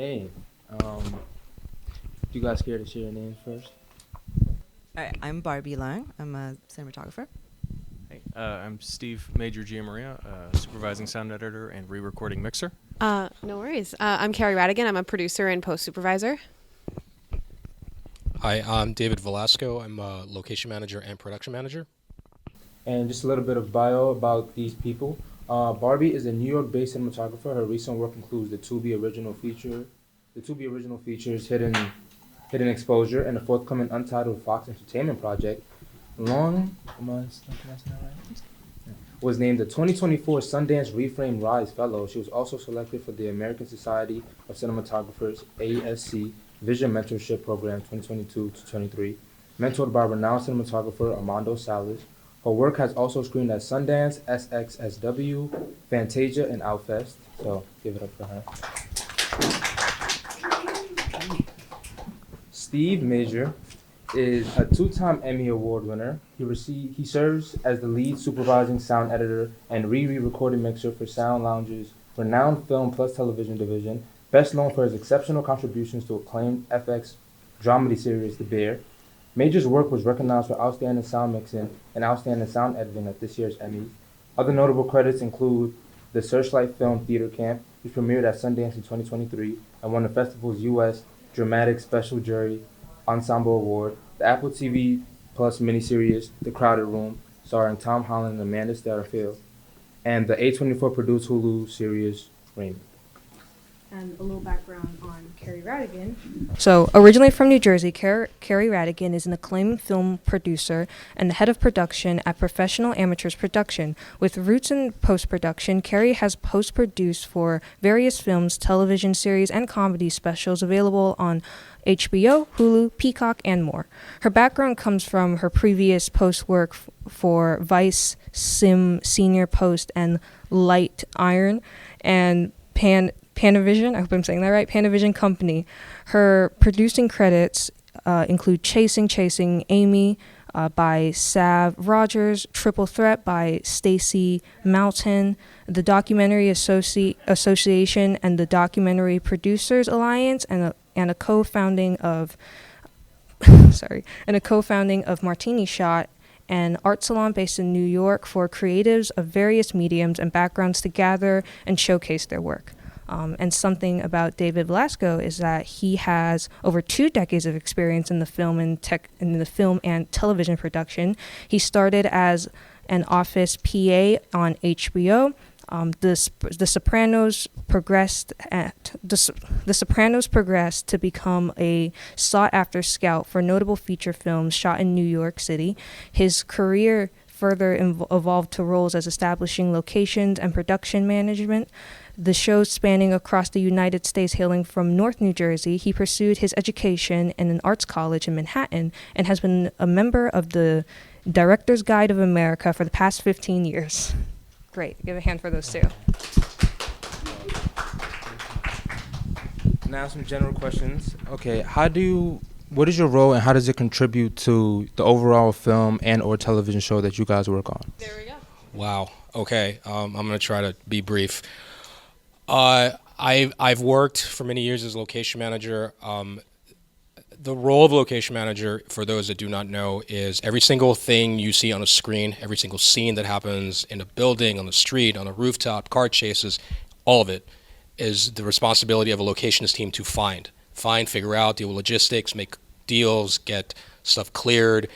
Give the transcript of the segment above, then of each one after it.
Okay. Do you guys care to share your names first? All right, I'm Barbie Leung. I'm a cinematographer. Hey, I'm Steve Major Giamaria, supervising sound editor and re-recording mixer. No worries. I'm Carrie Radigan. I'm a producer and post supervisor. Hi, I'm David Velasco. I'm a location manager and production manager. And just a little bit of bio about these people. Barbie is a New York-based cinematographer. Her recent work includes the Tubi Original Features, Hidden Exposure, and the forthcoming Untitled Fox Entertainment project. Long was named the 2024 Sundance ReFrame Rise Fellow. She was also selected for the American Society of Cinematographers ASC Vision Mentorship Program 2022-23, mentored by renowned cinematographer Armando Salas. Her work has also screened at Sundance, SXSW, Fantasia, and Outfest. So give it up for her. Steve Major is a two-time Emmy Award winner. He serves as the lead supervising sound editor and re-recording mixer for Sound Lounge's renowned film plus television division, best known for his exceptional contributions to acclaimed FX dramedy series The Bear. Major's work was recognized for outstanding sound mixing and outstanding sound editing at this year's Emmys. Other notable credits include the Searchlight Film Theater Camp, which premiered at Sundance in 2023 and won the festival's U.S. Dramatic Special Jury Ensemble Award, the Apple TV Plus miniseries The Crowded Room, starring Tom Holland and Amanda Stellerfield, and the A24 produced Hulu series Raymond. And a little background on Carrie Radigan. So, originally from New Jersey, Carrie Radigan is an acclaimed film producer and the head of production at Professional Amateurs Production. With roots in post-production, Carrie has post-produced for various films, television series, and comedy specials available on HBO, Hulu, Peacock, and more. Her background comes from her previous post work for Vice, Sim, Senior Post, and Light Iron, and Panavision, I hope I'm saying that right, Panavision Company. Her producing credits include Chasing Amy by Sav Rogers, Triple Threat by Stacy Moulton, the Documentary Association and the Documentary Producers Alliance, and a co-founding of Martini Shot, an art salon based in New York for creatives of various mediums and backgrounds to gather and showcase their work. And something about David Velasco is that he has over 2 decades of experience in the film and television production. He started as an office PA on HBO. The Sopranos progressed to become a sought-after scout for notable feature films shot in New York City. His career further evolved to roles as establishing locations and production management. The shows spanning across the United States, hailing from North New Jersey, he pursued his education in an arts college in Manhattan and has been a member of the Director's Guide of America for the past 15 years. Great. Give a hand for those two. Now some general questions. Okay, what is your role and how does it contribute to the overall film and or television show that you guys work on? There we go. Wow. Okay. I'm going to try to be brief. I've worked for many years as a location manager. The role of location manager, for those that do not know, is every single thing you see on a screen, every single scene that happens in a building, on the street, on a rooftop, car chases, all of it is the responsibility of a locations team to find, figure out, deal with logistics, make deals, get stuff cleared,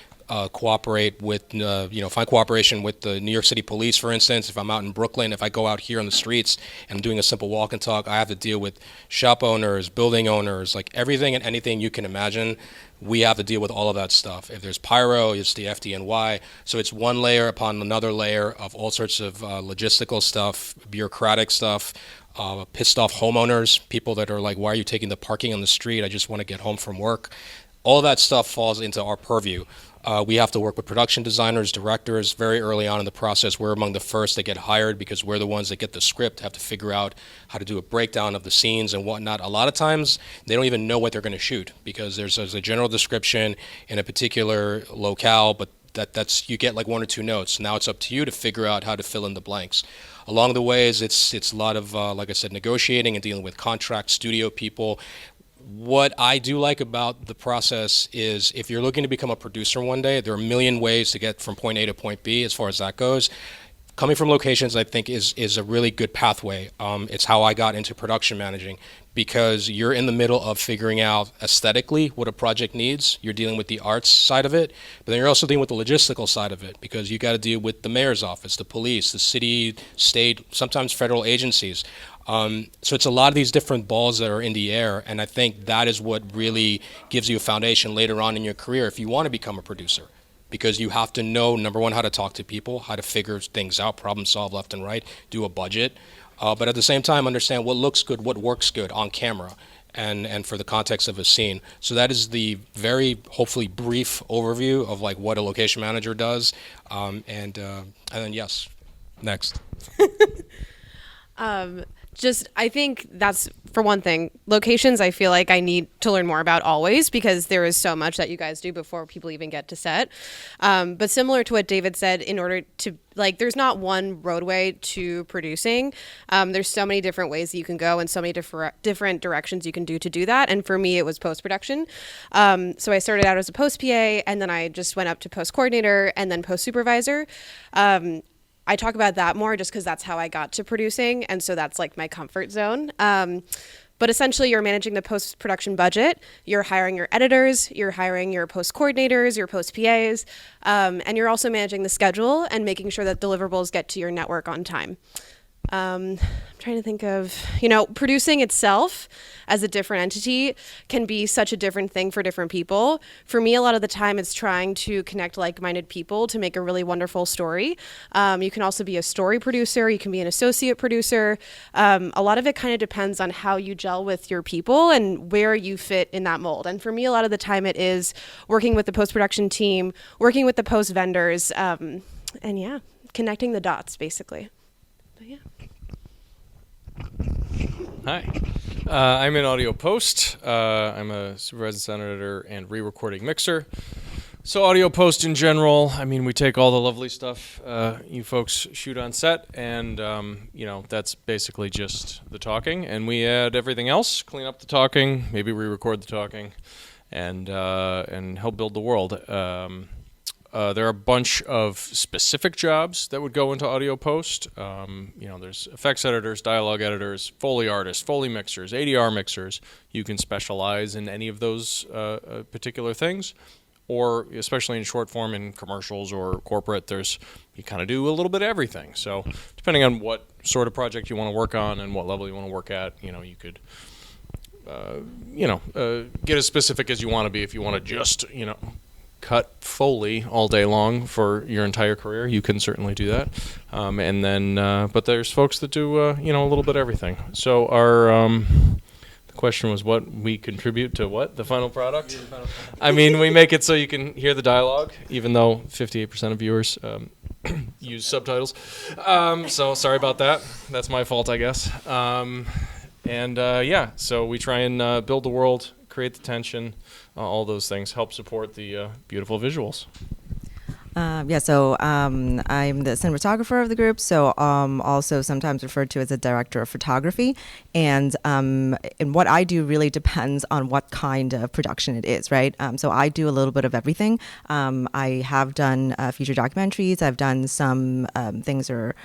cooperate with, find cooperation with the New York City police, for instance. If I'm out in Brooklyn, if I go out here on the streets and I'm doing a simple walk and talk, I have to deal with shop owners, building owners, like everything and anything you can imagine. We have to deal with all of that stuff. If there's pyro, it's the FDNY. So it's one layer upon another layer of all sorts of logistical stuff, bureaucratic stuff, pissed off homeowners, people that are like, why are you taking the parking on the street? I just want to get home from work. All of that stuff falls into our purview. We have to work with production designers, directors. Very early on in the process, we're among the first that get hired because we're the ones that get the script, have to figure out how to do a breakdown of the scenes and whatnot. A lot of times, they don't even know what they're going to shoot because there's a general description in a particular locale, but That's you get like 1 or 2 notes. Now it's up to you to figure out how to fill in the blanks. Along the ways, it's a lot of like I said, negotiating and dealing with contract studio people. What I do like about the process is if you're looking to become a producer one day, there are a million ways to get from point A to point B as far as that goes. Coming from locations, I think, is a really good pathway. It's how I got into production managing, because you're in the middle of figuring out aesthetically what a project needs. You're dealing with the arts side of it, but then you're also dealing with the logistical side of it, because you got to deal with the mayor's office, the police, the city, state, sometimes federal agencies. So it's a lot of these different balls that are in the air, and I think that is what really gives you a foundation later on in your career if you want to become a producer. Because you have to know, number one, how to talk to people, how to figure things out, problem solve left and right, do a budget, but at the same time understand what looks good, what works good on camera, and for the context of a scene. So that is the very, hopefully, brief overview of like what a location manager does, and then yes, next. I think that's, for one thing, locations I feel like I need to learn more about always, because there is so much that you guys do before people even get to set. But similar to what David said, in order to, like, there's not one roadway to producing. There's so many different ways that you can go and so many different directions you can do to do that. And for me, it was post-production. So I started out as a post-PA, and then I just went up to post-coordinator and then post-supervisor. I talk about that more just because that's how I got to producing, and so that's like my comfort zone. But essentially, you're managing the post-production budget, you're hiring your editors, you're hiring your post-coordinators, your post-PAs, and you're also managing the schedule and making sure that deliverables get to your network on time. I'm trying to think of, producing itself as a different entity can be such a different thing for different people. For me, a lot of the time it's trying to connect like-minded people to make a really wonderful story. You can also be a story producer, you can be an associate producer. A lot of it kind of depends on how you gel with your people and where you fit in that mold. And for me, a lot of the time it is working with the post-production team, working with the post vendors, and yeah, connecting the dots basically. But yeah. Hi, I'm in audio post. I'm a supervising sound editor and re-recording mixer. So audio post in general, I mean, we take all the lovely stuff you folks shoot on set, and that's basically just the talking, and we add everything else, clean up the talking, maybe re-record the talking, and help build the world. There are a bunch of specific jobs that would go into audio post. There's effects editors, dialogue editors, Foley artists, Foley mixers, ADR mixers. You can specialize in any of those particular things, or especially in short form in commercials or corporate, you kind of do a little bit of everything. So depending on what sort of project you want to work on and what level you want to work at, you could get as specific as you want to be. If you want to just, cut Foley all day long for your entire career, you can certainly do that. And then, but there's folks that do, a little bit of everything. So the question was what we contribute to what? The final product? I mean, we make it so you can hear the dialogue, even though 58% of viewers use subtitles. So sorry about that. That's my fault, I guess. So we try and build the world, create the tension, all those things, help support the beautiful visuals. So I'm the cinematographer of the group, so also sometimes referred to as a director of photography. And what I do really depends on what kind of production it is, right? So I do a little bit of everything. I have done feature documentaries. I've done some things that are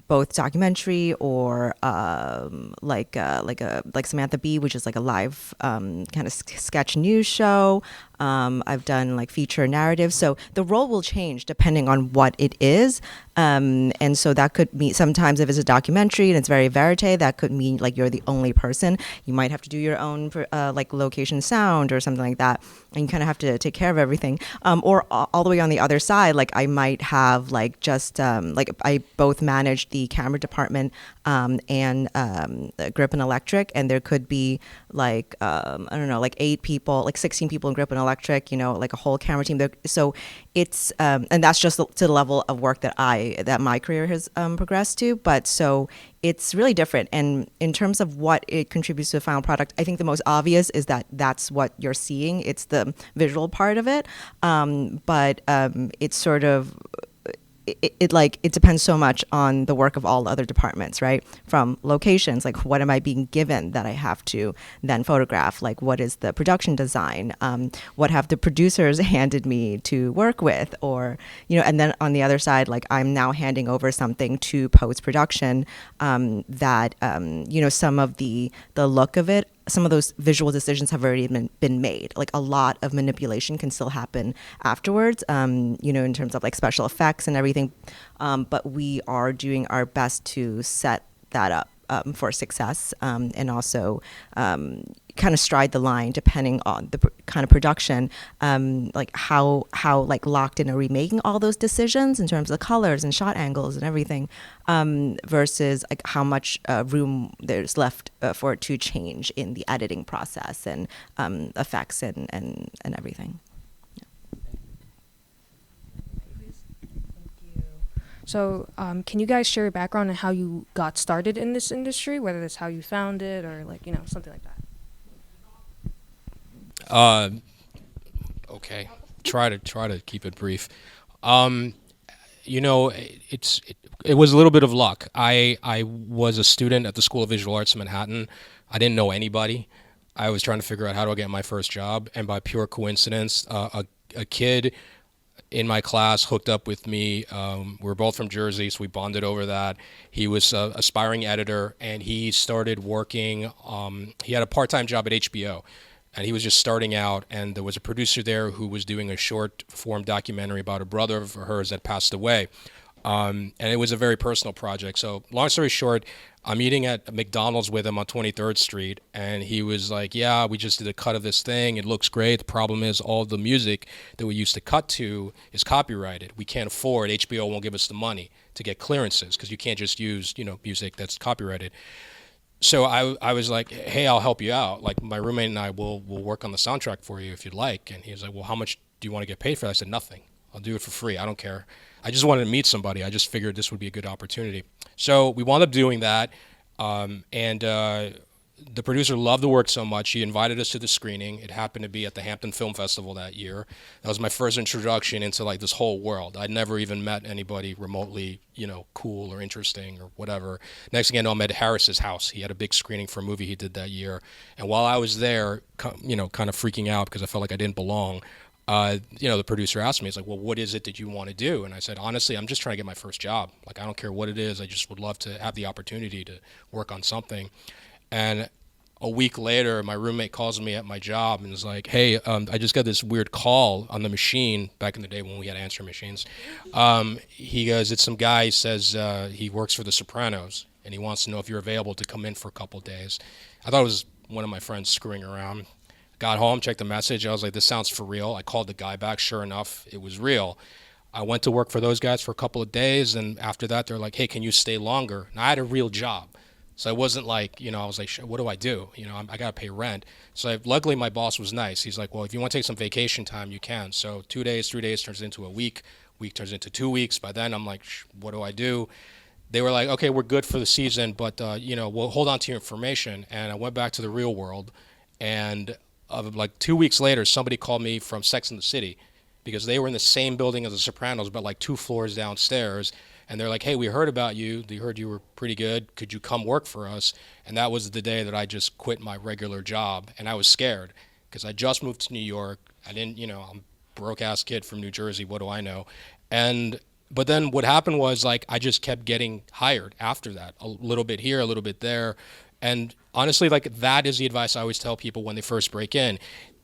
both documentary or like Samantha Bee, which is like a live kind of sketch news show. I've done like feature narratives. So the role will change depending on what it is. And so that could mean sometimes if it's a documentary and it's very verite, that could mean like you're the only person. You might have to do your own like location sound or something like that. And you kind of have to take care of everything. Or all the way on the other side, like I might have like just like I both manage the camera department and grip and electric. And there could be like, like 8 people, like 16 people in grip and electric electric, like a whole camera team. So it's, and that's just to the level of work that my career has progressed to. But so it's really different. And in terms of what it contributes to the final product, I think the most obvious is that that's what you're seeing. It's the visual part of it. But it's sort of, it depends so much on the work of all other departments, right? From locations, like what am I being given that I have to then photograph? Like what is the production design? What have the producers handed me to work with? Or, and then on the other side, like I'm now handing over something to post-production that, some of the look of it, some of those visual decisions have already been made. Like a lot of manipulation can still happen afterwards, in terms of like special effects and everything. But we are doing our best to set that up for success, and also kind of stride the line depending on the kind of production, like how like locked in are we making all those decisions in terms of colors and shot angles and everything, versus like how much room there's left for it to change in the editing process and effects and everything. So, can you guys share your background and how you got started in this industry, whether that's how you found it or like, something like that? Okay. Try to keep it brief. It was a little bit of luck. I was a student at the School of Visual Arts in Manhattan. I didn't know anybody. I was trying to figure out how do I get my first job, and by pure coincidence, a kid in my class hooked up with me. We're both from Jersey, so we bonded over that. He was an aspiring editor, and he started working. He had a part-time job at HBO, and he was just starting out. And there was a producer there who was doing a short-form documentary about a brother of hers that passed away. And it was a very personal project. So long story short, I'm eating at McDonald's with him on 23rd Street, and he was like, yeah, we just did a cut of this thing. It looks great. The problem is all the music that we used to cut to is copyrighted. We can't afford, HBO won't give us the money to get clearances because you can't just use, music that's copyrighted. So I was like, hey, I'll help you out. Like my roommate and I will work on the soundtrack for you if you'd like. And he was like, well, how much do you want to get paid for that? I said, nothing. I'll do it for free. I don't care. I just wanted to meet somebody. I just figured this would be a good opportunity. So we wound up doing that. And the producer loved the work so much, he invited us to the screening. It happened to be at the Hampton Film Festival that year. That was my first introduction into like this whole world. I'd never even met anybody remotely, cool or interesting or whatever. Next thing I know, I'm at Harris's house. He had a big screening for a movie he did that year. And while I was there, kind of freaking out because I felt like I didn't belong, the producer asked me, he's like, well, what is it that you want to do? And I said, honestly, I'm just trying to get my first job. Like, I don't care what it is. I just would love to have the opportunity to work on something. And a week later, my roommate calls me at my job and is like, hey, I just got this weird call on the machine back in the day when we had answer machines. He goes, it's some guy, he says he works for The Sopranos, and he wants to know if you're available to come in for a couple of days. I thought it was one of my friends screwing around. Got home, checked the message. I was like, this sounds for real. I called the guy back. Sure enough, it was real. I went to work for those guys for a couple of days, and after that, they're like, hey, can you stay longer? And I had a real job. So I wasn't like, I was like, what do I do? I got to pay rent. So luckily, my boss was nice. He's like, well, if you want to take some vacation time, you can. So 2 days, 3 days turns into a week turns into 2 weeks. By then, I'm like, what do I do? They were like, okay, we're good for the season, but, we'll hold on to your information. And I went back to the real world, and like 2 weeks later, somebody called me from Sex and the City because they were in the same building as The Sopranos, but like 2 floors downstairs. And they're like, hey, we heard about you. We heard you were pretty good. Could you come work for us? And that was the day that I just quit my regular job. And I was scared because I just moved to New York. I didn't, I'm a broke-ass kid from New Jersey. What do I know? But then what happened was like I just kept getting hired after that, a little bit here, a little bit there. And honestly, like that is the advice I always tell people when they first break in.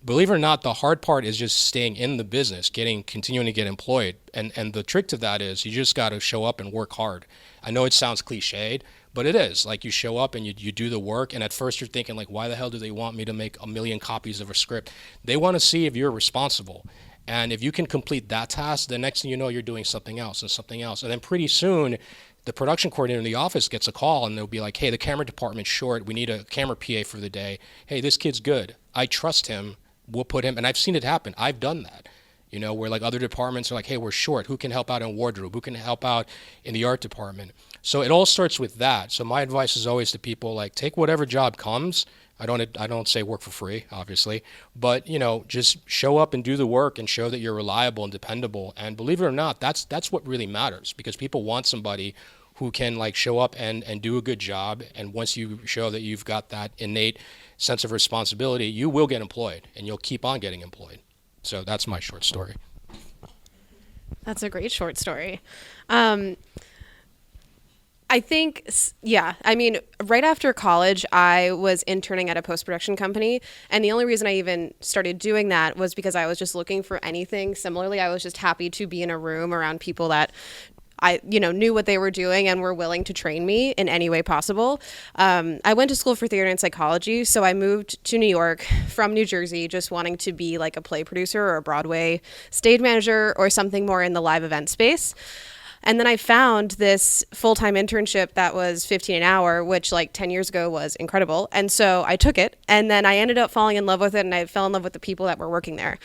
Believe it or not, the hard part is just staying in the business, continuing to get employed. And the trick to that is you just got to show up and work hard. I know it sounds cliched, but it is. Like you show up and you do the work. And at first you're thinking like, why the hell do they want me to make 1 million copies of a script? They want to see if you're responsible. And if you can complete that task, the next thing you know, you're doing something else and something else. And then pretty soon, the production coordinator in the office gets a call and they'll be like, hey, the camera department's short. We need a camera PA for the day. Hey, this kid's good. I trust him. we'll put him, and I've seen it happen. I've done that. You know, where like other departments are like, hey, we're short. Who can help out in wardrobe? Who can help out in the art department? So it all starts with that. So my advice is always to people, like, take whatever job comes. I don't say work for free, obviously, but you know, just show up and do the work and show that you're reliable and dependable. And believe it or not, that's what really matters, because people want somebody who can like show up and do a good job. And once you show that you've got that innate sense of responsibility, you will get employed and you'll keep on getting employed. So that's my short story. That's a great short story. I think, yeah, I mean, right after college, I was interning at a post-production company. And the only reason I even started doing that was because I was just looking for anything. Similarly, I was just happy to be in a room around people that I, knew what they were doing and were willing to train me in any way possible. I went to school for theater and psychology, so I moved to New York from New Jersey, just wanting to be like a play producer or a Broadway stage manager or something more in the live event space. And then I found this full-time internship that was $15 an hour, which like 10 years ago was incredible. And so I took it, and then I ended up falling in love with it, and I fell in love with the people that were working there.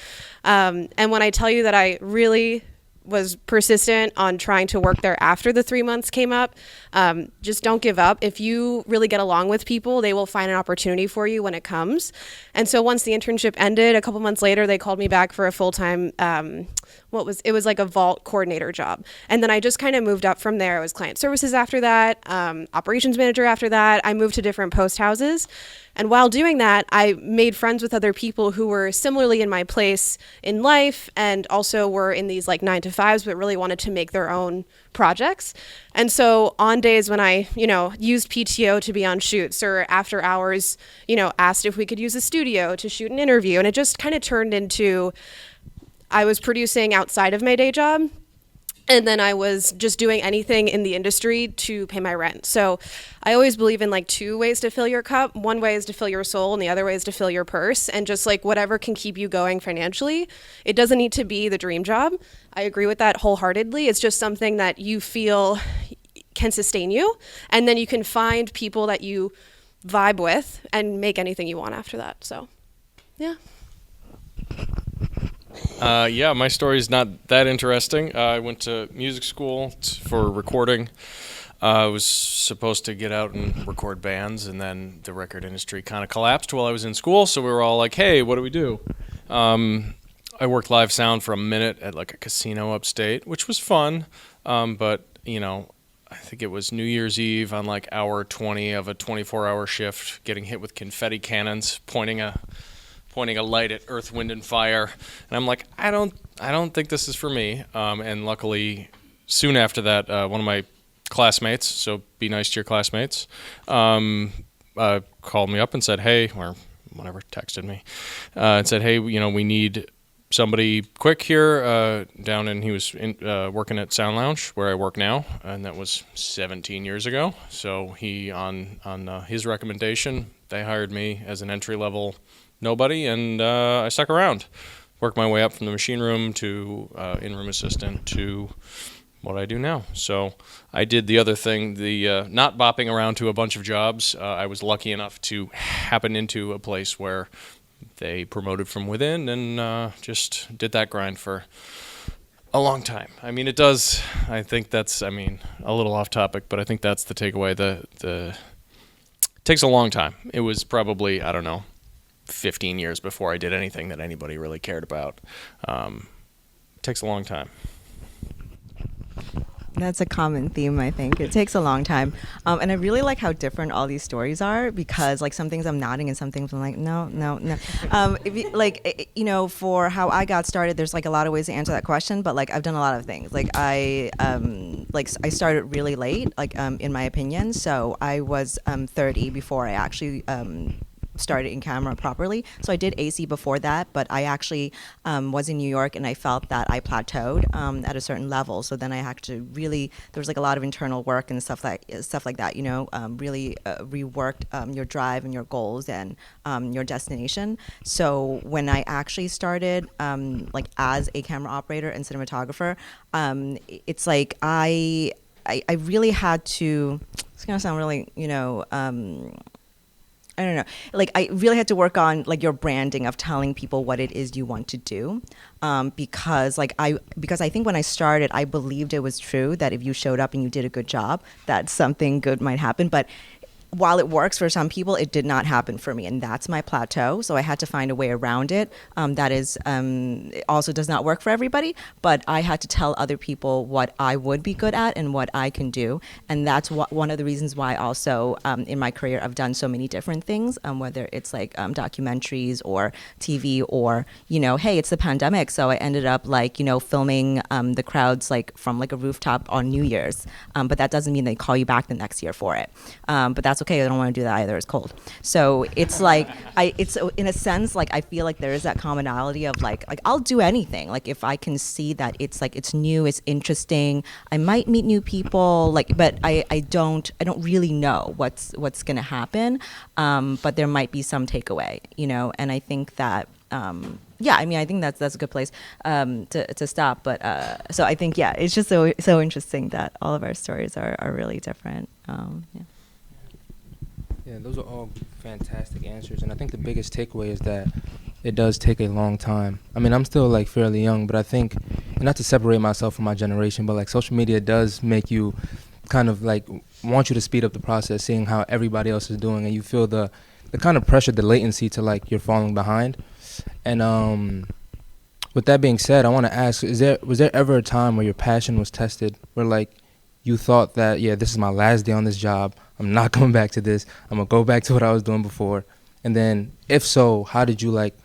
And when I tell you that I really was persistent on trying to work there after the 3 months came up, just don't give up. If you really get along with people, they will find an opportunity for you when it comes. And so once the internship ended, a couple months later, they called me back for a full-time, it was like a vault coordinator job. And then I just kind of moved up from there. I was client services after that, operations manager after that. I moved to different post houses. And while doing that, I made friends with other people who were similarly in my place in life and also were in these like 9-to-5s, but really wanted to make their own projects. And so on days when I, used PTO to be on shoots, or after hours, asked if we could use a studio to shoot an interview. And it just kind of turned into, I was producing outside of my day job. And then I was just doing anything in the industry to pay my rent. So I always believe in like two ways to fill your cup. One way is to fill your soul, and the other way is to fill your purse. And just like whatever can keep you going financially. It doesn't need to be the dream job. I agree with that wholeheartedly. It's just something that you feel can sustain you. And then you can find people that you vibe with and make anything you want after that. So, yeah. Yeah, my story is not that interesting. I went to music school for recording. I was supposed to get out and record bands, and then the record industry kind of collapsed while I was in school, so we were all like, hey, what do we do? I worked live sound for a minute at like a casino upstate, which was fun, but, I think it was New Year's Eve on like hour 20 of a 24-hour shift, getting hit with confetti cannons, pointing a light at Earth, Wind, and Fire, and I'm like, I don't think this is for me. And luckily, soon after that, one of my classmates, so be nice to your classmates, called me up and said, hey, or whatever, texted me, and said, hey, we need somebody quick here down, and he was working at Sound Lounge, where I work now, and that was 17 years ago. So he, on his recommendation, they hired me as an entry-level nobody, and I stuck around. Worked my way up from the machine room to in-room assistant to what I do now. So I did the other thing, the not bopping around to a bunch of jobs. I was lucky enough to happen into a place where they promoted from within, and just did that grind for a long time. I mean, I think that's, a little off topic, but I think that's the takeaway. It takes a long time. It was probably, 15 years before I did anything that anybody really cared about. It takes a long time. That's a common theme, I think. It takes a long time. And I really like how different all these stories are, because like some things I'm nodding and some things I'm like, no. For how I got started, there's like a lot of ways to answer that question, but like I've done a lot of things. Like I started really late, in my opinion. So I was 30 before I actually started in camera properly. So I did AC before that, but I actually was in New York, and I felt that I plateaued at a certain level. So then I had to really, there was like a lot of internal work and stuff like that, really reworked your drive and your goals and your destination. So when I actually started as a camera operator and cinematographer, it's like I really had to, it's gonna sound really, I don't know. Like I really had to work on like your branding of telling people what it is you want to do, because I think when I started, I believed it was true that if you showed up and you did a good job, that something good might happen. But while it works for some people, it did not happen for me, and that's my plateau. So I had to find a way around it. That is, it also does not work for everybody, but I had to tell other people what I would be good at and what I can do, and that's one of the reasons why also in my career I've done so many different things, whether it's like documentaries or TV or, hey, it's the pandemic, so I ended up like, filming the crowds like from like a rooftop on New Year's, but that doesn't mean they call you back the next year for it. But that's okay. I don't want to do that either. It's cold. So it's like, it's in a sense, like I feel like there is that commonality of like I'll do anything. Like if I can see that it's like, it's new, it's interesting, I might meet new people, like, but I don't really know what's going to happen. But there might be some takeaway, and I think that, I think that's a good place to stop. But so I think, it's just so interesting that all of our stories are really different. Yeah, those are all fantastic answers, and I think the biggest takeaway is that it does take a long time. I mean, I'm still like fairly young, but I think, and not to separate myself from my generation, but like social media does make you kind of like want you to speed up the process, seeing how everybody else is doing, and you feel the kind of pressure, the latency to like you're falling behind. And with that being said, I want to ask, was there ever a time where your passion was tested, where like you thought that, this is my last day on this job, I'm not coming back to this, I'm gonna go back to what I was doing before? And then if so, how did you like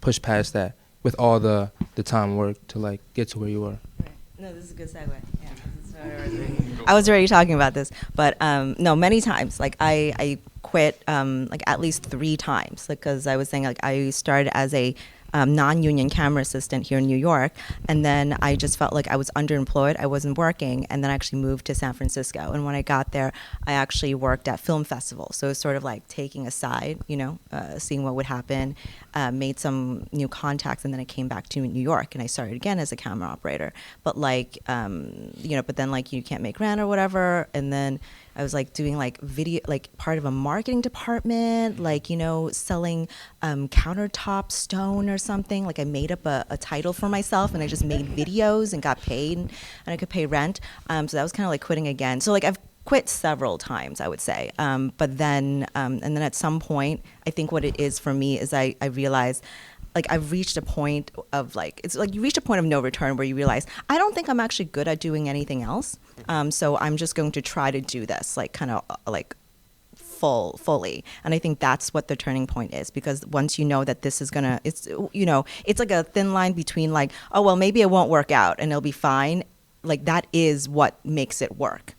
push past that with all the time work to like get to where you were? Right. No, this is a good segue. Yeah, this is what I was already talking about this, but no, many times. Like I quit like at least 3 times, because I was saying like I started as a non-union camera assistant here in New York, and then I just felt like I was underemployed, I wasn't working, and then I actually moved to San Francisco. And when I got there, I actually worked at film festival, so it's sort of like taking a side, seeing what would happen, made some new contacts, and then I came back to New York and I started again as a camera operator. But like but then like you can't make rent or whatever, and then I was like doing like video, like part of a marketing department, like, selling countertop stone or something. Like I made up a title for myself, and I just made videos and got paid, and I could pay rent. So that was kind of like quitting again. So like I've quit several times, I would say. But then, and then at some point, I think what it is for me is I realized, like I've reached a point of like, it's like you reach a point of no return where you realize, I don't think I'm actually good at doing anything else. So I'm just going to try to do this, like kind of like fully. And I think that's what the turning point is, because once you know that this is gonna, it's like a thin line between like, oh, well, maybe it won't work out and it'll be fine. Like that is what makes it work,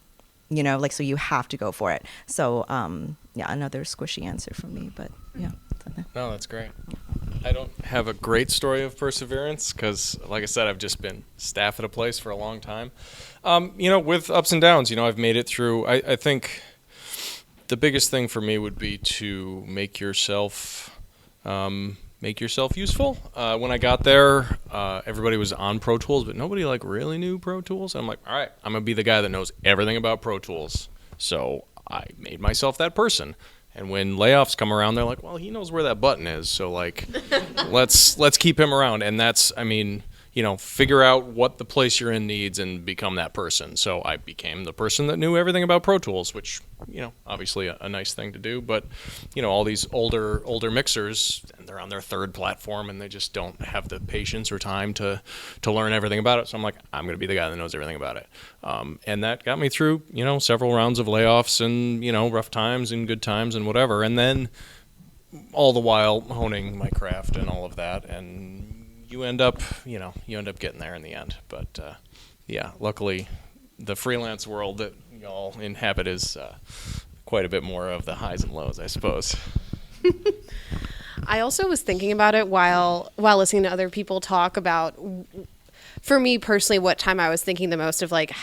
like, so you have to go for it. So, another squishy answer from me, but yeah. No, that's great. I don't have a great story of perseverance because, like I said, I've just been staff at a place for a long time. With ups and downs, I've made it through. I think the biggest thing for me would be to make yourself useful. When I got there, everybody was on Pro Tools, but nobody like really knew Pro Tools. I'm like, all right, I'm gonna be the guy that knows everything about Pro Tools. So I made myself that person. And when layoffs come around, they're like, well, he knows where that button is, so like, let's keep him around. And that's, figure out what the place you're in needs and become that person. So I became the person that knew everything about Pro Tools, which, obviously a nice thing to do. But, all these older mixers, and they're on their 3rd platform, and they just don't have the patience or time to learn everything about it. So I'm like, I'm going to be the guy that knows everything about it. And that got me through, several rounds of layoffs and, rough times and good times and whatever. And then all the while honing my craft and all of that. And you end up getting there in the end. But luckily the freelance world that y'all inhabit is quite a bit more of the highs and lows, I suppose. I also was thinking about it while listening to other people talk about, for me personally, what time I was thinking the most of like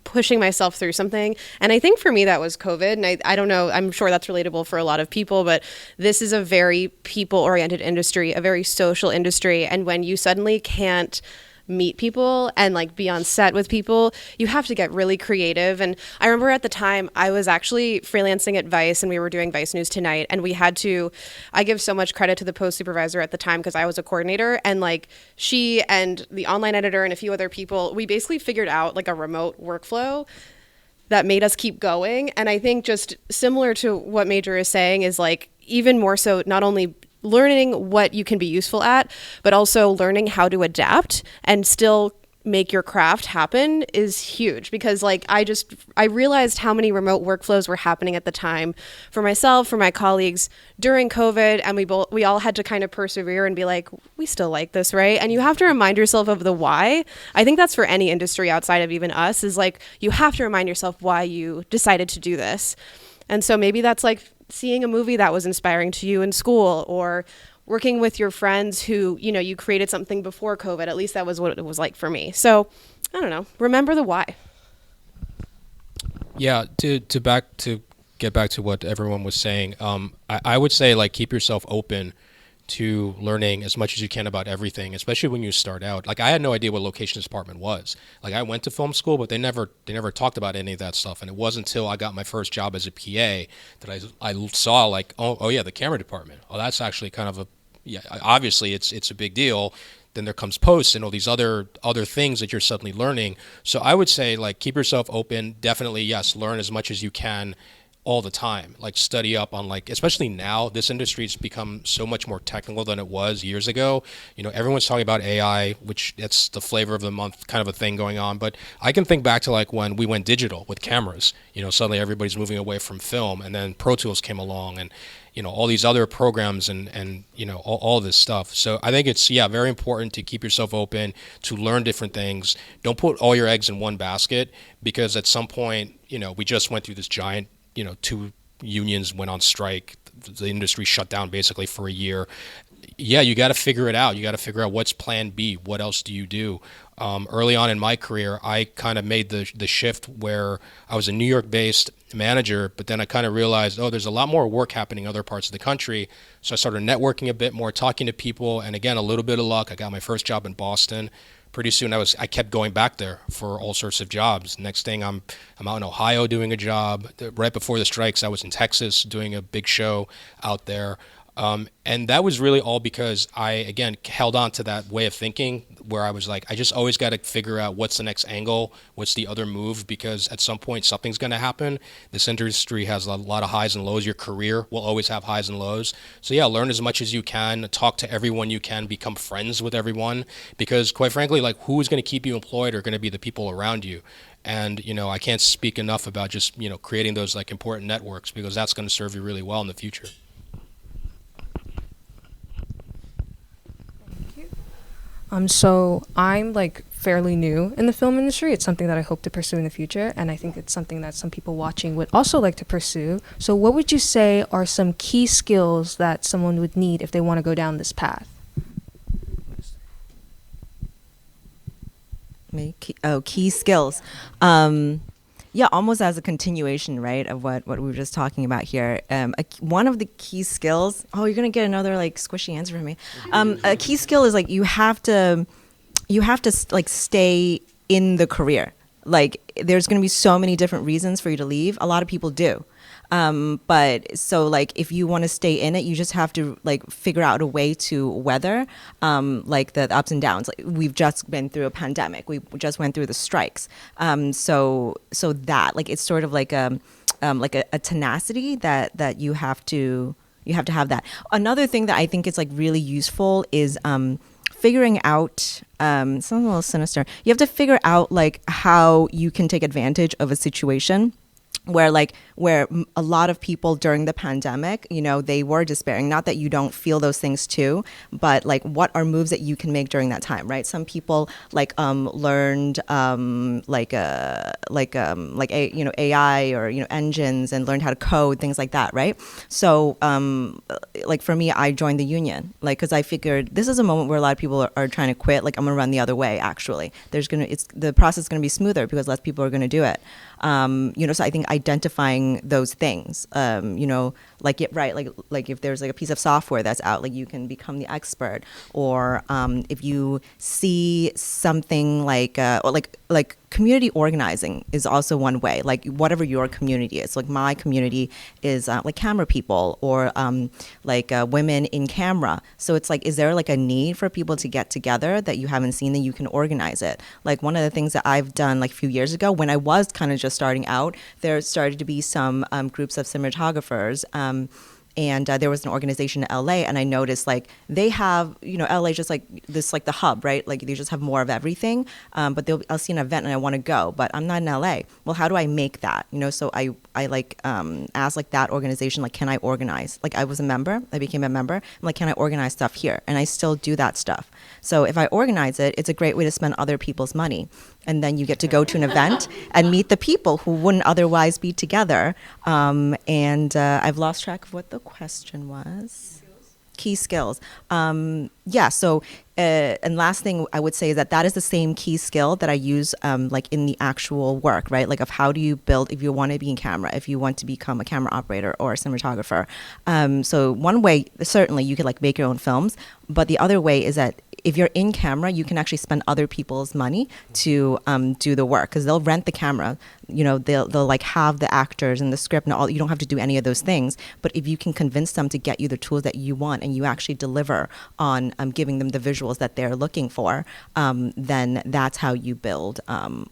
pushing myself through something. And I think for me that was COVID. And I don't know, I'm sure that's relatable for a lot of people, but this is a very people-oriented industry, a very social industry. And when you suddenly can't meet people and like be on set with people, you have to get really creative. And I remember at the time I was actually freelancing at Vice, and we were doing Vice News Tonight, and we had to, I give so much credit to the post supervisor at the time because I was a coordinator, and like she and the online editor and a few other people, we basically figured out like a remote workflow that made us keep going. And I think just similar to what Major is saying is like even more so not only learning what you can be useful at, but also learning how to adapt and still make your craft happen is huge. Because like I realized how many remote workflows were happening at the time for myself, for my colleagues during COVID, and we all had to kind of persevere and be like, we still like this, right? And you have to remind yourself of the why. I think that's for any industry outside of even us, is like you have to remind yourself why you decided to do this. And so maybe that's like seeing a movie that was inspiring to you in school, or working with your friends who, you know, you created something before COVID. At least that was what it was like for me. So I don't know, remember the why. Yeah, to get back to what everyone was saying, I would say like keep yourself open to learning as much as you can about everything, especially when you start out. Like I had no idea what locations department was. Like I went to film school, but they never talked about any of that stuff. And it wasn't until I got my first job as a PA that I saw like, oh yeah, the camera department. Oh, that's actually kind of obviously it's a big deal. Then there comes post and all these other things that you're suddenly learning. So I would say like keep yourself open. Definitely, yes, learn as much as you can all the time. Like study up on like, especially now, this industry's become so much more technical than it was years ago. You know, everyone's talking about AI, which it's the flavor of the month kind of a thing going on. But I can think back to like when we went digital with cameras, you know, suddenly everybody's moving away from film, and then Pro Tools came along, and you know, all these other programs and you know, all this stuff. So I think it's, very important to keep yourself open, to learn different things. Don't put all your eggs in one basket, because at some point, you know, we just went through this giant, you know, 2 unions went on strike. The industry shut down basically for a year. Yeah, you got to figure it out. You got to figure out what's plan B. What else do you do? Early on in my career, I kind of made the shift where I was a New York-based manager, but then I kind of realized, there's a lot more work happening in other parts of the country. So I started networking a bit more, talking to people, and again, a little bit of luck. I got my first job in Boston. Pretty soon, I kept going back there for all sorts of jobs. Next thing, I'm out in Ohio doing a job. Right before the strikes, I was in Texas doing a big show out there. And that was really all because I, again, held on to that way of thinking where I was like, I just always got to figure out what's the next angle, what's the other move, because at some point something's going to happen. This industry has a lot of highs and lows. Your career will always have highs and lows. So yeah, learn as much as you can, talk to everyone you can, become friends with everyone, because quite frankly, like who's going to keep you employed are going to be the people around you. And, you know, I can't speak enough about just, you know, creating those like important networks, because that's going to serve you really well in the future. So I'm like fairly new in the film industry. It's something that I hope to pursue in the future, and I think it's something that some people watching would also like to pursue. So what would you say are some key skills that someone would need if they want to go down this path? Key skills. Yeah, almost as a continuation, right, of what we were just talking about here. One of the key skills. Oh, you're gonna get another like squishy answer from me. A key skill is like you have to like stay in the career. Like there's gonna be so many different reasons for you to leave. A lot of people do. But so like if you want to stay in it, you just have to like figure out a way to weather like the ups and downs. Like we've just been through a pandemic. We just went through the strikes. So that like it's sort of like a tenacity that you have to have that. Another thing that I think is like really useful is figuring out sounds a little sinister. You have to figure out like how you can take advantage of a situation where a lot of people during the pandemic, you know, they were despairing. Not that you don't feel those things too, but like what are moves that you can make during that time, right? Some people learned AI or engines and learned how to code, things like that, right? So like for me, I joined the union, like because I figured this is a moment where a lot of people are trying to quit. Like I'm gonna run the other way. Actually, the process is gonna be smoother because less people are gonna do it. So I think identifying those things, like it right, like if there's like a piece of software that's out, like you can become the expert. Or if you see something or like community organizing is also one way, like whatever your community is. Like my community is like camera people, or women in camera. So it's like, is there like a need for people to get together that you haven't seen, that you can organize it? Like one of the things that I've done like a few years ago when I was kind of just starting out, there started to be some groups of cinematographers. And there was an organization in LA, and I noticed like they have, LA just like this, like the hub, right? Like they just have more of everything. But I'll see an event and I want to go, but I'm not in LA. Well, how do I make that? So I asked like that organization, like, can I organize? Like I was a member, I became a member. I'm like, can I organize stuff here? And I still do that stuff. So if I organize it, it's a great way to spend other people's money. And then you get to go to an event and meet the people who wouldn't otherwise be together. I've lost track of what the question was. Key skills. So, and last thing I would say is that is the same key skill that I use like in the actual work, right? Like of how do you build, if you want to be in camera, if you want to become a camera operator or a cinematographer. So one way, certainly you could like make your own films, but the other way is that if you're in camera, you can actually spend other people's money to do the work, because they'll rent the camera. They'll like have the actors and the script and all. You don't have to do any of those things. But if you can convince them to get you the tools that you want, and you actually deliver on giving them the visuals that they're looking for, then that's how you build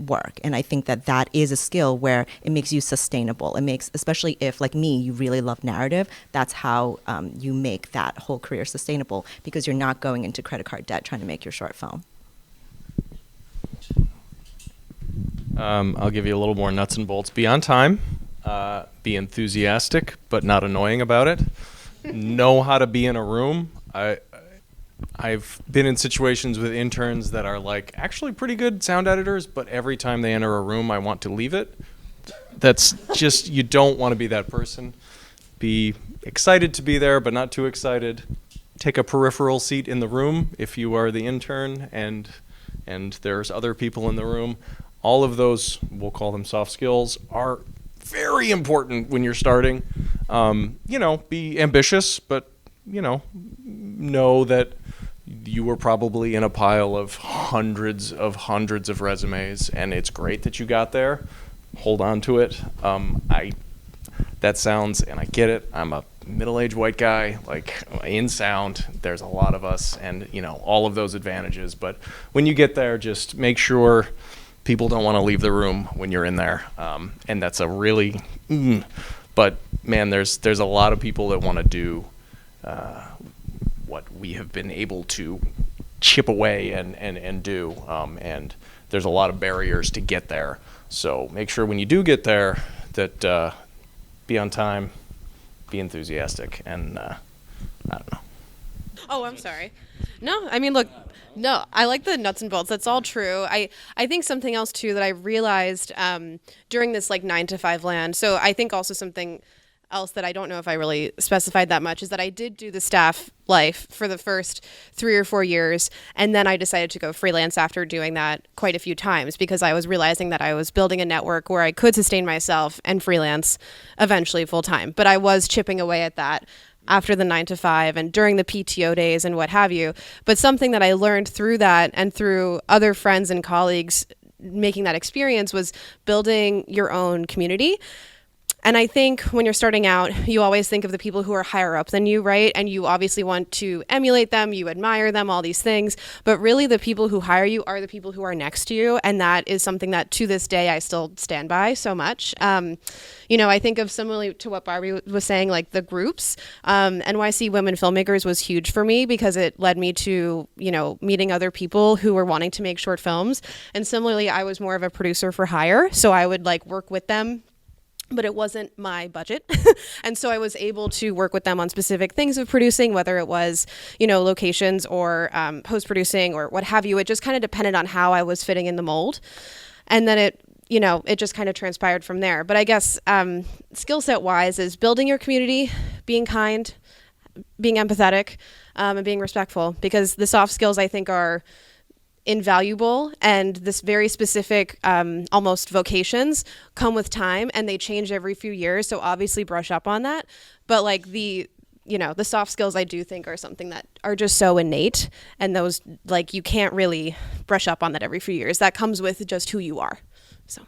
work. And I think that is a skill where it makes you sustainable. It makes, especially if like me, you really love narrative, that's how you make that whole career sustainable, because you're not going into credit card debt trying to make your short film. I'll give you a little more nuts and bolts. Be on time, be enthusiastic, but not annoying about it. Know how to be in a room. I've been in situations with interns that are like actually pretty good sound editors, but every time they enter a room, I want to leave it. That's just, you don't want to be that person. Be excited to be there, but not too excited. Take a peripheral seat in the room if you are the intern and there's other people in the room. All of those, we'll call them soft skills, are very important when you're starting. Be ambitious, but, know that you were probably in a pile of hundreds of resumes, and it's great that you got there. Hold on to it. That sounds, and I get it, I'm a middle-aged white guy, like in sound, there's a lot of us, and all of those advantages. But when you get there, just make sure people don't want to leave the room when you're in there. And that's a really, but man, there's a lot of people that want to do what we have been able to chip away and do. And there's a lot of barriers to get there. So make sure when you do get there that be on time, be enthusiastic, and I don't know. Oh, I'm sorry. No, I mean, look, no, I like the nuts and bolts. That's all true. I think something else too that I realized during this like 9-to-5 land. So I think also something else that I don't know if I really specified that much is that I did do the staff life for the first 3 or 4 years. And then I decided to go freelance after doing that quite a few times, because I was realizing that I was building a network where I could sustain myself and freelance eventually full time. But I was chipping away at that after the 9-to-5 and during the PTO days and what have you. But something that I learned through that and through other friends and colleagues making that experience was building your own community. And I think when you're starting out, you always think of the people who are higher up than you, right? And you obviously want to emulate them, you admire them, all these things. But really the people who hire you are the people who are next to you. And that is something that to this day I still stand by so much. I think of similarly to what Barbie was saying, like the groups. NYC Women Filmmakers was huge for me because it led me to, meeting other people who were wanting to make short films. And similarly, I was more of a producer for hire. So I would like work with them, but it wasn't my budget. And so I was able to work with them on specific things of producing, whether it was, locations or post-producing or what have you. It just kind of depended on how I was fitting in the mold. And then it just kind of transpired from there. But I guess skill set wise is building your community, being kind, being empathetic, and being respectful, because the soft skills I think are invaluable, and this very specific almost vocations come with time, and they change every few years, so obviously brush up on that. But like the soft skills, I do think are something that are just so innate, and those, like, you can't really brush up on that every few years. That comes with just who you are. So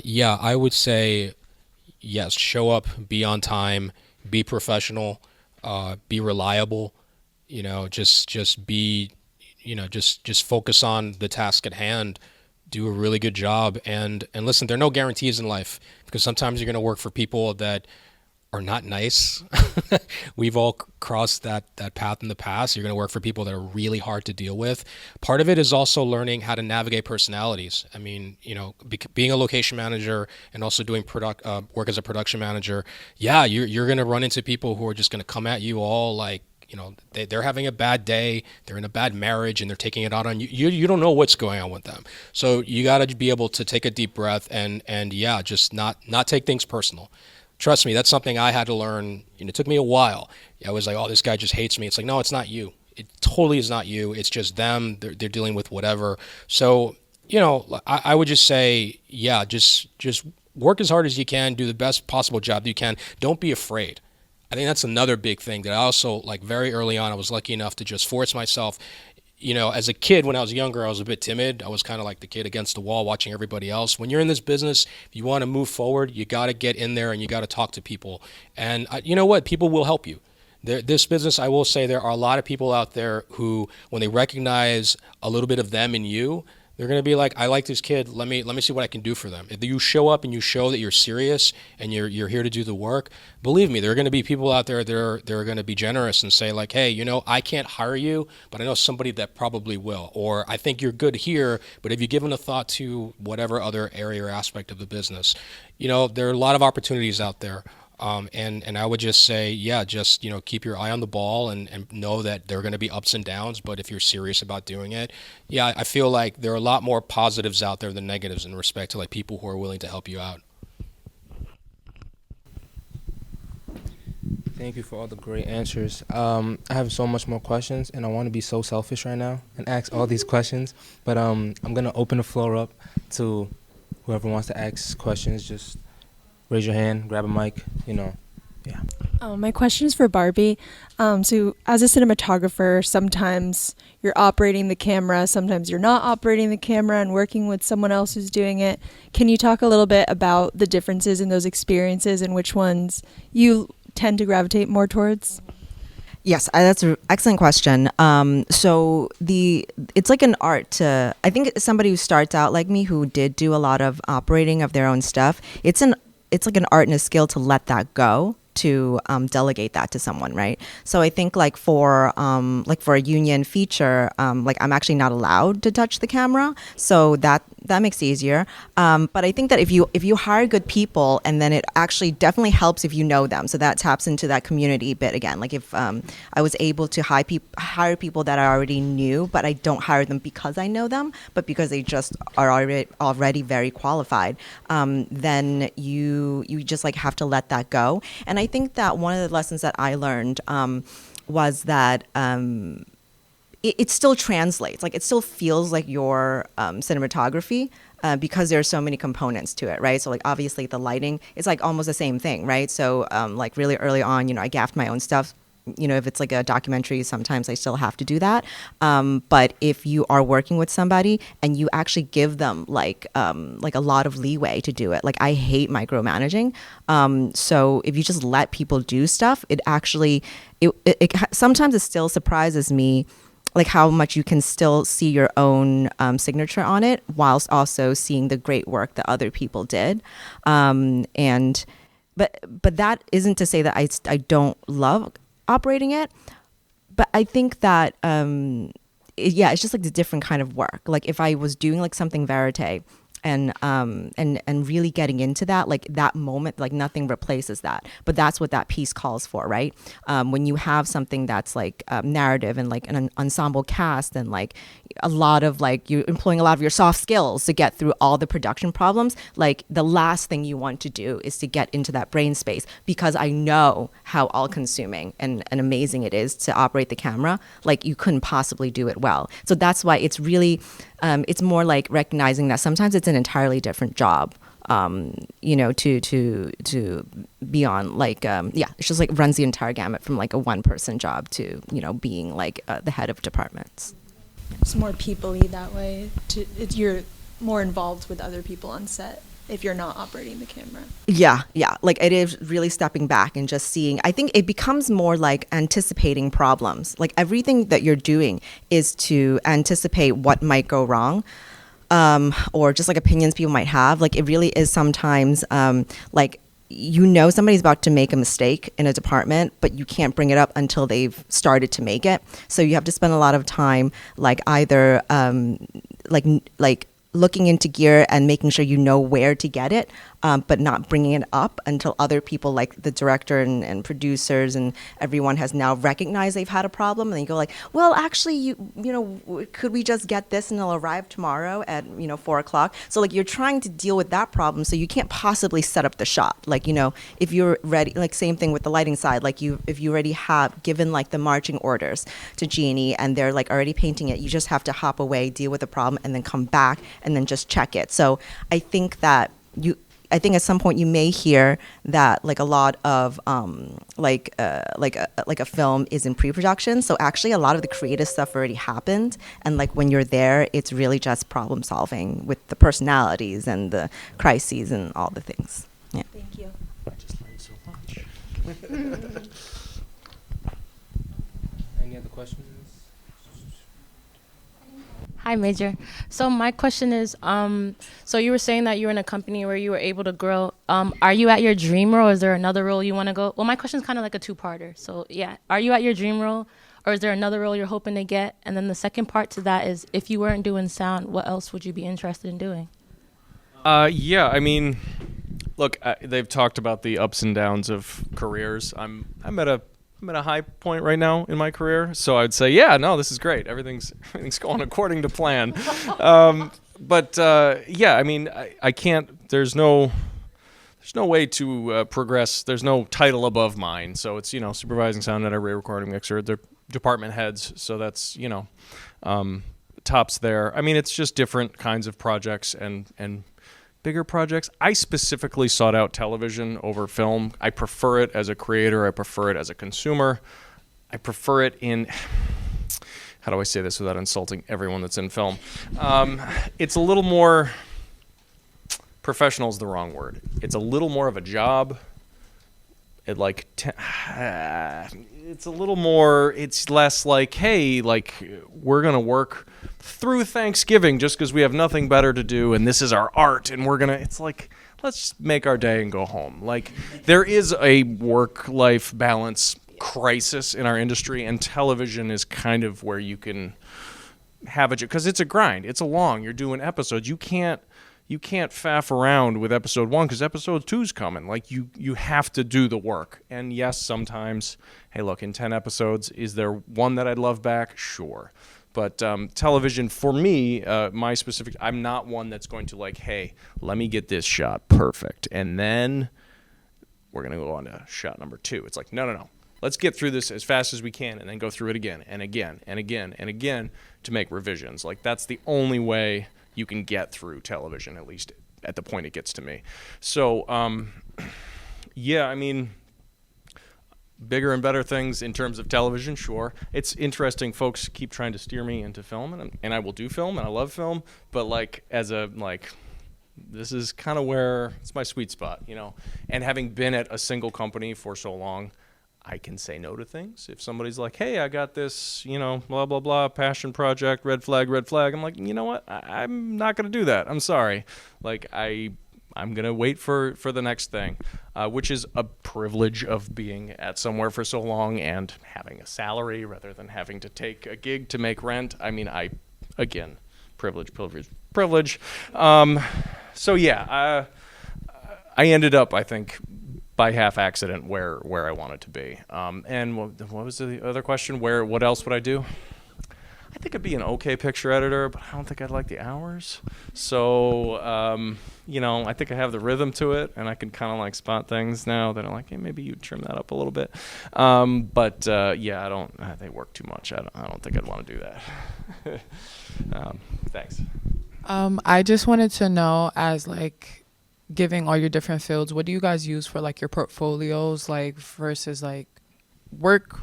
yeah, I would say yes, show up, be on time, be professional, be reliable, just be, just focus on the task at hand, do a really good job. And listen, there are no guarantees in life, because sometimes you're going to work for people that are not nice. We've all crossed that path in the past. You're going to work for people that are really hard to deal with. Part of it is also learning how to navigate personalities. I mean, being a location manager and also doing work as a production manager, yeah, you're going to run into people who are just going to come at you all like, they're having a bad day, they're in a bad marriage, and they're taking it out on you. You don't know what's going on with them. So you got to be able to take a deep breath and yeah, just not take things personal. Trust me, that's something I had to learn. It took me a while. I was like, oh, this guy just hates me. It's like, no, it's not you. It totally is not you. It's just them. They're dealing with whatever. So, I would just say, yeah, just work as hard as you can, do the best possible job that you can. Don't be afraid. I think that's another big thing that I also, like, very early on, I was lucky enough to just force myself. As a kid, when I was younger, I was a bit timid. I was kind of like the kid against the wall watching everybody else. When you're in this business, if you want to move forward, you got to get in there and you got to talk to people. And you know what? People will help you. This business, I will say, there are a lot of people out there who, when they recognize a little bit of them in you, they're going to be like, I like this kid. Let me see what I can do for them. If you show up and you show that you're serious and you're here to do the work, believe me, there are going to be people out there that are going to be generous and say like, hey, I can't hire you, but I know somebody that probably will. Or I think you're good here, but have you given a thought to whatever other area or aspect of the business? There are a lot of opportunities out there. And I would just say, yeah, just, keep your eye on the ball and know that there are going to be ups and downs. But if you're serious about doing it, yeah, I feel like there are a lot more positives out there than negatives in respect to like people who are willing to help you out. Thank you for all the great answers. I have so much more questions, and I want to be so selfish right now and ask all these questions. But I'm going to open the floor up to whoever wants to ask questions. Just raise your hand, grab a mic, yeah. My question is for Barbie. So as a cinematographer, sometimes you're operating the camera, sometimes you're not operating the camera and working with someone else who's doing it. Can you talk a little bit about the differences in those experiences and which ones you tend to gravitate more towards? Yes, that's an excellent question. So it's like an art to, I think somebody who starts out like me, who did do a lot of operating of their own stuff, it's like an art and a skill to let that go, to delegate that to someone, right? So I think like for a union feature, like I'm actually not allowed to touch the camera, so that makes it easier. But I think that if you hire good people, and then it actually definitely helps if you know them, so that taps into that community bit again. Like if I was able to hire people that I already knew, but I don't hire them because I know them, but because they just are already very qualified, then you just like have to let that go. And I think that one of the lessons that I learned was that it still translates. Like it still feels like your cinematography because there are so many components to it, right? So like obviously the lighting is like almost the same thing, right? So like really early on, I gaffed my own stuff. If it's like a documentary, sometimes I still have to do that. But if you are working with somebody and you actually give them like a lot of leeway to do it, like I hate micromanaging. So if you just let people do stuff, it actually, sometimes it still surprises me, like how much you can still see your own signature on it, whilst also seeing the great work that other people did. But that isn't to say that I don't love operating it, but I think that it's just like the different kind of work. Like if I was doing like something verite and really getting into that, like that moment, like nothing replaces that. But that's what that piece calls for, right? When you have something that's like narrative and like an ensemble cast, and like a lot of like you're employing a lot of your soft skills to get through all the production problems, like the last thing you want to do is to get into that brain space, because I know how all consuming and amazing it is to operate the camera. Like you couldn't possibly do it well. So that's why it's really, it's more like recognizing that sometimes it's an entirely different job. To be on, like, it's just like runs the entire gamut from like a one person job to, being like the head of departments. It's more people-y that way. You're more involved with other people on set if you're not operating the camera. Yeah. Like it is really stepping back and just seeing. I think it becomes more like anticipating problems. Like everything that you're doing is to anticipate what might go wrong. Or just like opinions people might have. Like it really is sometimes like somebody's about to make a mistake in a department, but you can't bring it up until they've started to make it. So you have to spend a lot of time like either like looking into gear and making sure you know where to get it, but not bringing it up until other people like the director and producers and everyone has now recognized they've had a problem. And you go like, well, actually, could we just get this and it'll arrive tomorrow at 4:00? So like you're trying to deal with that problem, so you can't possibly set up the shot. Like if you're ready, like same thing with the lighting side. Like if you already have given like the marching orders to G&E and they're like already painting it, you just have to hop away, deal with the problem, and then come back and then just check it. So I think that I think at some point you may hear that like a lot of like a film is in pre-production. So actually a lot of the creative stuff already happened, and like when you're there, it's really just problem solving with the personalities and the crises and all the things. Yeah. Thank you. I just learned so much. Any other questions? Hi, Major. So my question is, so you were saying that you were in a company where you were able to grow. Are you at your dream role, or is there another role you want to go? Well, my question is kind of like a two-parter. So yeah, are you at your dream role, or is there another role you're hoping to get? And then the second part to that is, if you weren't doing sound, what else would you be interested in doing? Yeah, I mean, look, they've talked about the ups and downs of careers. I'm at a high point right now in my career, so I'd say, yeah, no, this is great. Everything's going according to plan. But yeah, I mean, I can't. There's no way to progress. There's no title above mine. So it's supervising sound editor, re-recording mixer. They're department heads, so that's tops there. I mean, it's just different kinds of projects and bigger projects. I specifically sought out television over film. I prefer it as a creator. I prefer it as a consumer. I prefer it in, how do I say this without insulting everyone that's in film? It's a little more, professional is the wrong word. It's a little more of a job. It's a little more, it's less like, hey, like we're going to work through Thanksgiving just because we have nothing better to do and this is our art and it's like, let's make our day and go home. Like there is a work-life balance crisis in our industry, and television is kind of where you can have it, because it's a grind. It's you're doing episodes. You can't faff around with episode 1 because episode 2's coming. Like you have to do the work. And yes, sometimes, hey, look, in 10 episodes, is there one that I'd love back? Sure. But television, for me, my specific, I'm not one that's going to like, hey, let me get this shot perfect, and then we're going to go on to shot number 2. It's like, no. Let's get through this as fast as we can and then go through it again and again and again and again to make revisions. Like that's the only way you can get through television, at least at the point it gets to me. So, yeah, I mean, bigger and better things in terms of television, sure. It's interesting, folks keep trying to steer me into film, and I will do film, and I love film, but like this is kind of where it's my sweet spot, And having been at a single company for so long, I can say no to things. If somebody's like, hey, I got this, blah, blah, blah, passion project, red flag. I'm like, you know what? I'm not going to do that. I'm sorry. Like, I'm going to wait for the next thing, which is a privilege of being at somewhere for so long and having a salary rather than having to take a gig to make rent. I mean, again, privilege. So yeah, I ended up, I think, by half accident where I wanted to be. And what was the other question? What else would I do? I think I'd be an okay picture editor, but I don't think I'd like the hours. So, I think I have the rhythm to it, and I can kind of like spot things now that I'm like, hey, maybe you trim that up a little bit. Yeah, they work too much. I don't think I'd want to do that. Thanks. I just wanted to know, as like giving all your different fields, what do you guys use for like your portfolios, like versus like work,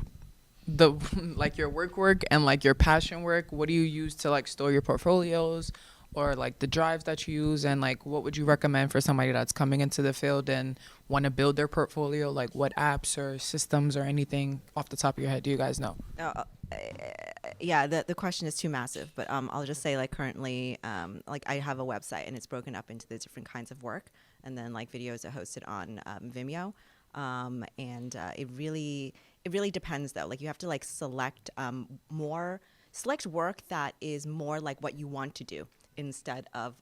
like your work and like your passion work? What do you use to like store your portfolios, or like the drives that you use? And like, what would you recommend for somebody that's coming into the field and want to build their portfolio? Like, what apps or systems or anything off the top of your head do you guys know? Yeah, the question is too massive, but I'll just say like currently, like I have a website and it's broken up into the different kinds of work, and then like videos are hosted on Vimeo, and it really depends though. Like you have to like select work that is more like what you want to do, instead of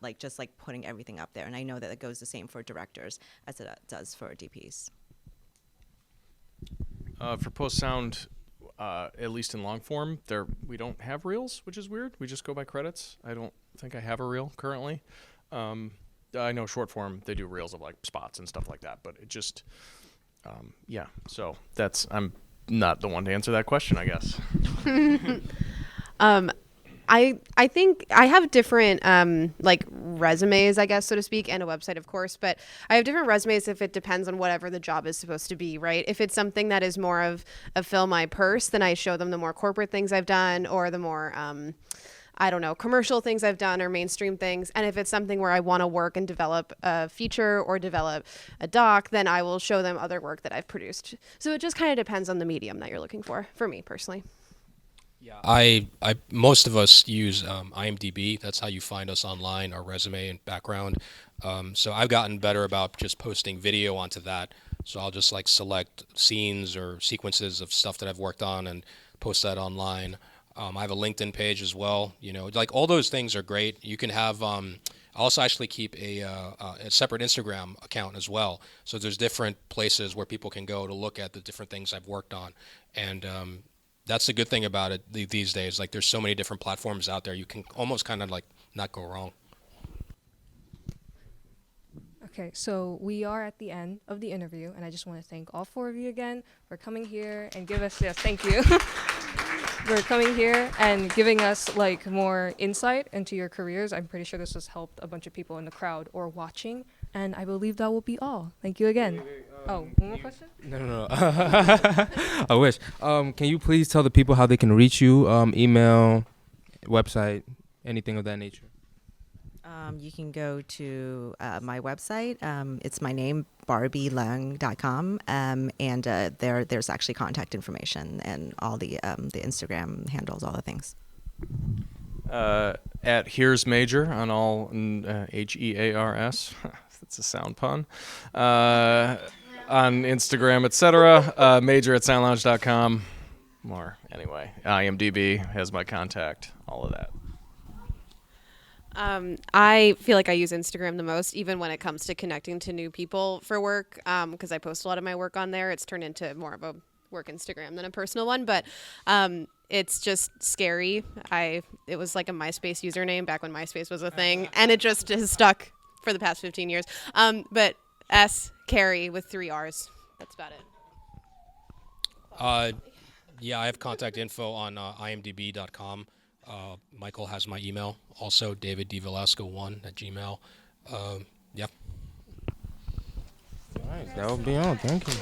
like just like putting everything up there. And I know that it goes the same for directors as it does for DPs. For post sound, at least in long form, we don't have reels, which is weird. We just go by credits. I don't think I have a reel currently. I know short form, they do reels of like spots and stuff like that, but it just, yeah. So I'm not the one to answer that question, I guess. I think I have different like resumes, I guess, so to speak, and a website, of course, but I have different resumes if it depends on whatever the job is supposed to be, right? If it's something that is more of a fill my purse, then I show them the more corporate things I've done, or the more commercial things I've done, or mainstream things. And if it's something where I want to work and develop a feature or develop a doc, then I will show them other work that I've produced. So it just kind of depends on the medium that you're looking for me personally. Yeah, I most of us use IMDb. That's how you find us online, our resume and background. So I've gotten better about just posting video onto that. So I'll just like select scenes or sequences of stuff that I've worked on and post that online. I have a LinkedIn page as well. Like all those things are great. You can have. I also actually keep a separate Instagram account as well. So there's different places where people can go to look at the different things I've worked on, and that's the good thing about it these days. Like there's so many different platforms out there. You can almost kind of like not go wrong. Okay, so we are at the end of the interview, and I just want to thank all four of you again for coming here and thank you for coming here and giving us like more insight into your careers. I'm pretty sure this has helped a bunch of people in the crowd or watching, and I believe that will be all. Thank you again. One more question? No. I wish. Can you please tell the people how they can reach you? Email, website, anything of that nature. You can go to my website. It's my name, barbieleung.com, and there's actually contact information and all the Instagram handles, all the things. At Here's Major on all HEARS. That's a sound pun. On Instagram, etc. Major at soundlounge.com. Or anyway, IMDb has my contact. All of that. I feel like I use Instagram the most, even when it comes to connecting to new people for work, because I post a lot of my work on there. It's turned into more of a work Instagram than a personal one, but it's just scary. It was like a MySpace username back when MySpace was a thing, and it just has stuck for the past 15 years. But S. Carey with 3 R's. That's about it. Yeah, I have contact info on imdb.com. Michael has my email, also daviddvelasco1@gmail. Yeah. All right, that will be all. Thank you.